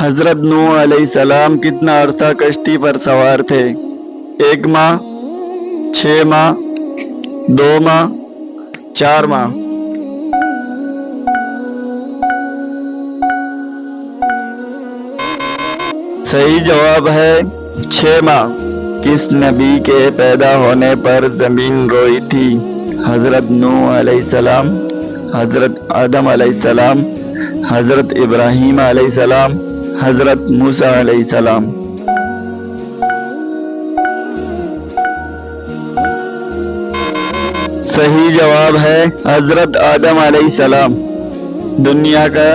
حضرت نوح علیہ السلام کتنا عرصہ کشتی پر سوار تھے؟ 1 ماہ، 6 ماہ، 2 ماہ، 4 ماہ؟ صحیح جواب ہے 6 ماہ۔ کس نبی کے پیدا ہونے پر زمین روئی تھی؟ حضرت نوح علیہ السلام، حضرت آدم علیہ السلام، حضرت ابراہیم علیہ السلام، حضرت موسیٰ علیہ السلام؟ صحیح جواب ہے حضرت آدم علیہ السلام۔ دنیا کا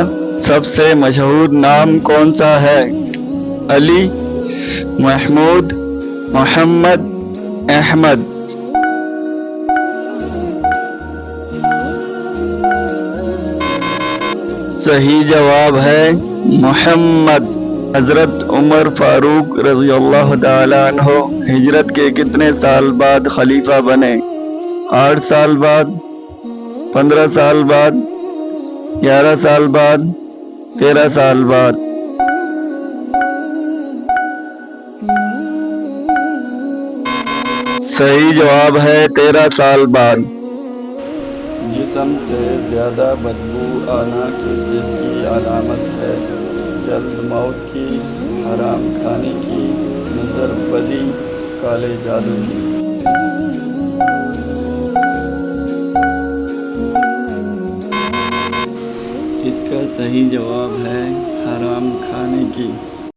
سب سے مشہور نام کون سا ہے؟ علی، محمود، محمد، احمد؟ صحیح جواب ہے محمد۔ حضرت عمر فاروق رضی اللہ تعالیٰ عنہ ہجرت کے کتنے سال بعد خلیفہ بنے؟ 8 سال بعد، 15 سال بعد، 11 سال بعد، 13 سال بعد؟ صحیح جواب ہے 13 سال بعد۔ جسم سے زیادہ بدبو آنا کس چیز کی علامت ہے؟ جلد موت کی، حرام کھانے کی، نظر بدی، کالے جادو کی؟ اس کا صحیح جواب ہے حرام کھانے کی۔